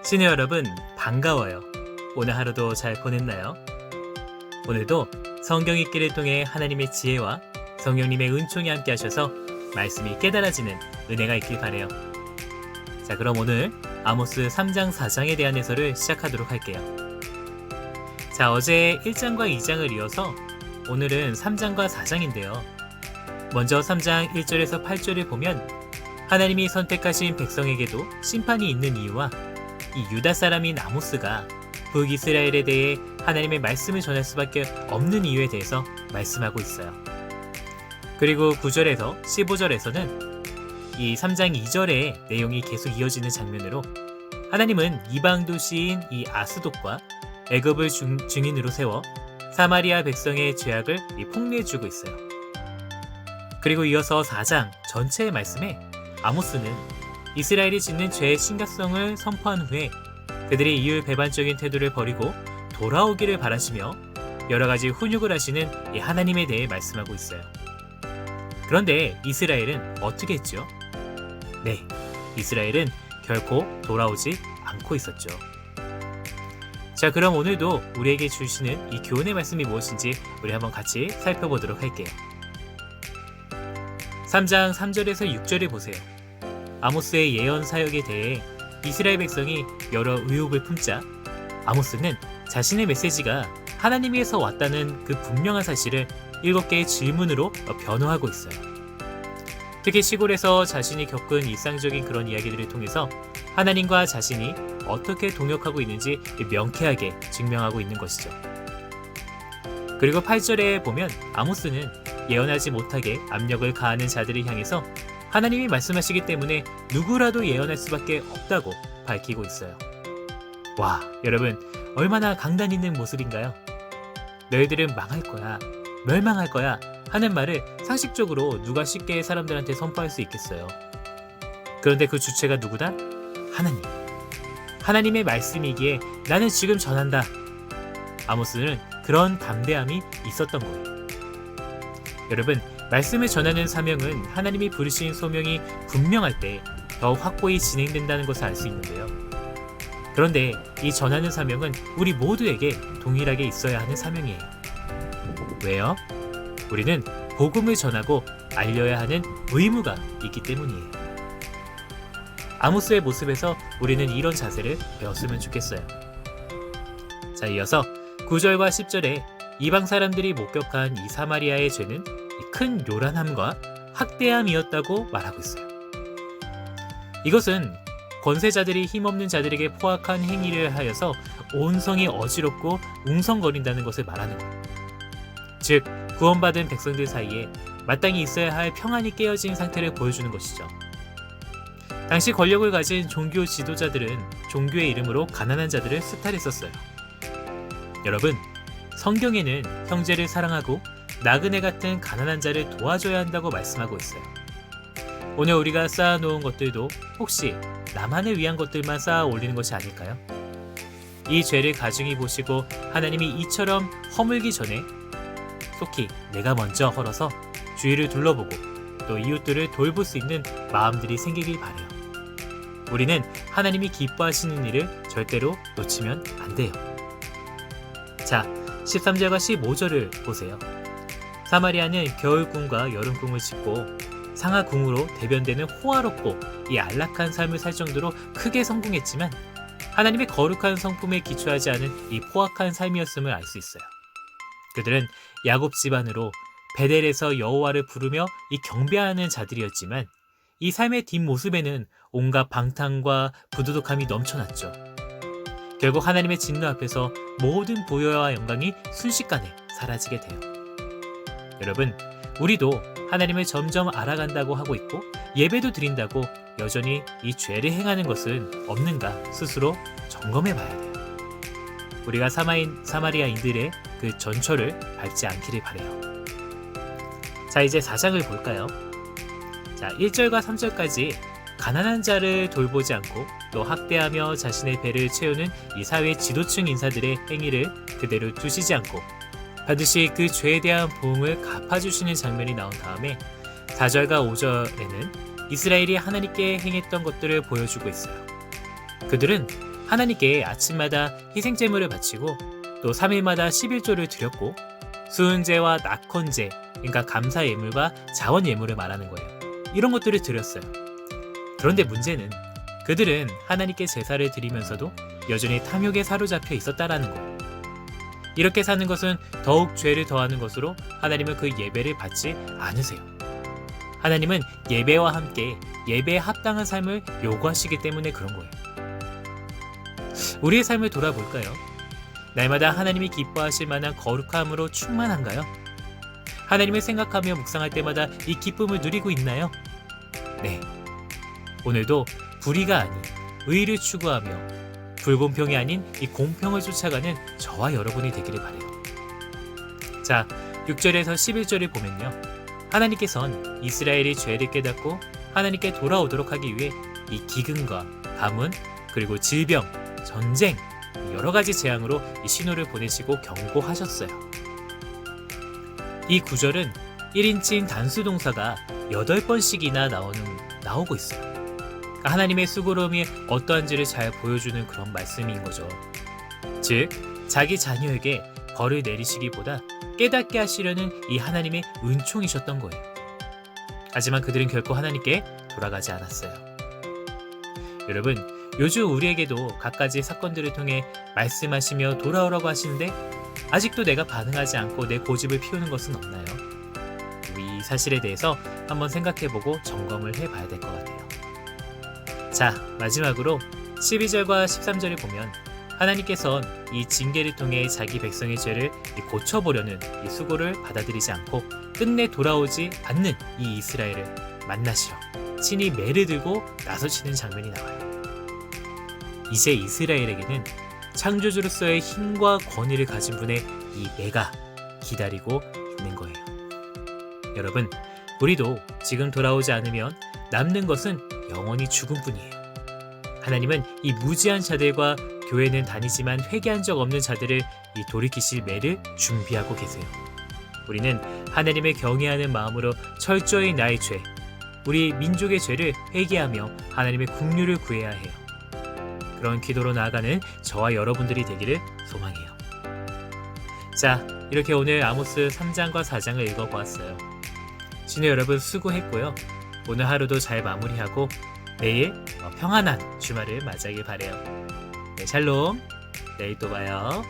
시니어 여러분, 반가워요. 오늘 하루도 잘 보냈나요? 오늘도 성경 읽기를 통해 하나님의 지혜와 성령님의 은총이 함께 하셔서 말씀이 깨달아지는 은혜가 있길 바라요. 자, 그럼 오늘 아모스 3장 4장에 대한 해설을 시작하도록 할게요. 자, 어제 1장과 2장을 이어서 오늘은 3장과 4장인데요. 먼저 3장 1절에서 8절을 보면 하나님이 선택하신 백성에게도 심판이 있는 이유와 이 유다 사람인 아모스가 북이스라엘에 대해 하나님의 말씀을 전할 수밖에 없는 이유에 대해서 말씀하고 있어요. 그리고 9절에서 15절에서는 이 3장 2절의 내용이 계속 이어지는 장면으로 하나님은 이방 도시인 이 아스돗과 애굽을 증인으로 세워 사마리아 백성의 죄악을 폭로해주고 있어요. 그리고 이어서 4장 전체의 말씀에 아모스는 이스라엘이 짓는 죄의 심각성을 선포한 후에 그들이 이율 배반적인 태도를 버리고 돌아오기를 바라시며 여러 가지 훈육을 하시는 이 하나님에 대해 말씀하고 있어요. 그런데 이스라엘은 어떻게 했죠? 네, 이스라엘은 결코 돌아오지 않고 있었죠. 자, 그럼 오늘도 우리에게 주시는 이 교훈의 말씀이 무엇인지 우리 한번 같이 살펴보도록 할게요. 3장 3절에서 6절을 보세요. 아모스의 예언 사역에 대해 이스라엘 백성이 여러 의혹을 품자 아모스는 자신의 메시지가 하나님에서 왔다는 그 분명한 사실을 7개의 질문으로 변호하고 있어요. 특히 시골에서 자신이 겪은 일상적인 그런 이야기들을 통해서 하나님과 자신이 어떻게 동역하고 있는지 명쾌하게 증명하고 있는 것이죠. 그리고 8절에 보면 아모스는 예언하지 못하게 압력을 가하는 자들을 향해서 하나님이 말씀하시기 때문에 누구라도 예언할 수밖에 없다고 밝히고 있어요. 와, 여러분, 얼마나 강단 있는 모습인가요? 너희들은 망할 거야, 멸망할 거야 하는 말을 상식적으로 누가 쉽게 사람들한테 선포할 수 있겠어요. 그런데 그 주체가 누구다? 하나님. 하나님의 말씀이기에 나는 지금 전한다. 아모스는 그런 담대함이 있었던 거예요. 여러분, 말씀을 전하는 사명은 하나님이 부르신 소명이 분명할 때 더욱 확고히 진행된다는 것을 알 수 있는데요. 그런데 이 전하는 사명은 우리 모두에게 동일하게 있어야 하는 사명이에요. 왜요? 우리는 복음을 전하고 알려야 하는 의무가 있기 때문이에요. 아모스의 모습에서 우리는 이런 자세를 배웠으면 좋겠어요. 자, 이어서 9절과 10절에 이방 사람들이 목격한 이 사마리아의 죄는 큰 요란함과 학대함이었다고 말하고 있어요. 이것은 권세자들이 힘없는 자들에게 포악한 행위를 하여서 온 성이 어지럽고 웅성거린다는 것을 말하는 거예요. 즉, 구원받은 백성들 사이에 마땅히 있어야 할 평안이 깨어진 상태를 보여주는 것이죠. 당시 권력을 가진 종교 지도자들은 종교의 이름으로 가난한 자들을 수탈했었어요. 여러분, 성경에는 형제를 사랑하고 나그네 같은 가난한 자를 도와줘야 한다고 말씀하고 있어요. 오늘 우리가 쌓아놓은 것들도 혹시 나만을 위한 것들만 쌓아 올리는 것이 아닐까요? 이 죄를 가중히 보시고 하나님이 이처럼 허물기 전에 속히 내가 먼저 헐어서 주위를 둘러보고 또 이웃들을 돌볼 수 있는 마음들이 생기길 바라요. 우리는 하나님이 기뻐하시는 일을 절대로 놓치면 안 돼요. 자, 13절과 15절을 보세요. 사마리아는 겨울궁과 여름궁을 짓고 상하궁으로 대변되는 호화롭고 이 안락한 삶을 살 정도로 크게 성공했지만 하나님의 거룩한 성품에 기초하지 않은 이 포악한 삶이었음을 알 수 있어요. 그들은 야곱 집안으로 베델에서 여호와를 부르며 이 경배하는 자들이었지만 이 삶의 뒷모습에는 온갖 방탕과 부도덕함이 넘쳐났죠. 결국 하나님의 진노 앞에서 모든 부여와 영광이 순식간에 사라지게 돼요. 여러분, 우리도 하나님을 점점 알아간다고 하고 있고 예배도 드린다고 여전히 이 죄를 행하는 것은 없는가 스스로 점검해 봐야 돼요. 우리가 사마리아인들의 그 전철을 밟지 않기를 바라요. 자, 이제 4장을 볼까요? 자, 1절과 3절까지 가난한 자를 돌보지 않고 또 학대하며 자신의 배를 채우는 이 사회 지도층 인사들의 행위를 그대로 두시지 않고 반드시 그 죄에 대한 보응을 갚아주시는 장면이 나온 다음에 4절과 5절에는 이스라엘이 하나님께 행했던 것들을 보여주고 있어요. 그들은 하나님께 아침마다 희생제물을 바치고 또 3일마다 11조를 드렸고 수은제와 낙헌제, 그러니까 감사 예물과 자원 예물을 말하는 거예요. 이런 것들을 드렸어요. 그런데 문제는 그들은 하나님께 제사를 드리면서도 여전히 탐욕에 사로잡혀 있었다라는 거예요. 이렇게 사는 것은 더욱 죄를 더하는 것으로 하나님은 그 예배를 받지 않으세요. 하나님은 예배와 함께 예배에 합당한 삶을 요구하시기 때문에 그런 거예요. 우리의 삶을 돌아볼까요? 날마다 하나님이 기뻐하실 만한 거룩함으로 충만한가요? 하나님을 생각하며 묵상할 때마다 이 기쁨을 누리고 있나요? 네. 오늘도 불의가 아닌 의를 추구하며 불공평이 아닌 이 공평을 쫓아가는 저와 여러분이 되기를 바라요. 자, 6절에서 11절을 보면요. 하나님께선 이스라엘이 죄를 깨닫고 하나님께 돌아오도록 하기 위해 이 기근과 가문, 그리고 질병, 전쟁, 여러 가지 재앙으로 이 신호를 보내시고 경고하셨어요. 이 구절은 1인칭 단수 동사가 8번씩이나 나오고 있어요. 그러니까 하나님의 수고로움이 어떠한지를 잘 보여주는 그런 말씀인 거죠. 즉, 자기 자녀에게 벌을 내리시기보다 깨닫게 하시려는 이 하나님의 은총이셨던 거예요. 하지만 그들은 결코 하나님께 돌아가지 않았어요. 여러분, 요즘 우리에게도 갖가지 사건들을 통해 말씀하시며 돌아오라고 하시는데 아직도 내가 반응하지 않고 내 고집을 피우는 것은 없나요? 이 사실에 대해서 한번 생각해보고 점검을 해봐야 될 것 같아요. 자, 마지막으로 12절과 13절을 보면 하나님께서는 이 징계를 통해 자기 백성의 죄를 고쳐보려는 이 수고를 받아들이지 않고 끝내 돌아오지 않는 이 이스라엘을 만나시러 친히 매를 들고 나서시는 장면이 나와요. 이제 이스라엘에게는 창조주로서의 힘과 권위를 가진 분의 이 매가 기다리고 있는 거예요. 여러분, 우리도 지금 돌아오지 않으면 남는 것은 영원히 죽음뿐이에요. 하나님은 이 무지한 자들과 교회는 다니지만 회개한 적 없는 자들을 이 돌이키실 매를 준비하고 계세요. 우리는 하나님을 경외하는 마음으로 철저히 나의 죄, 우리 민족의 죄를 회개하며 하나님의 긍휼을 구해야 해요. 그런 기도로 나아가는 저와 여러분들이 되기를 소망해요. 자, 이렇게 오늘 아모스 3장과 4장을 읽어보았어요. 신우 여러분 수고했고요. 오늘 하루도 잘 마무리하고 내일 평안한 주말을 맞이하길 바라요. 네, 샬롬. 내일 또 봐요.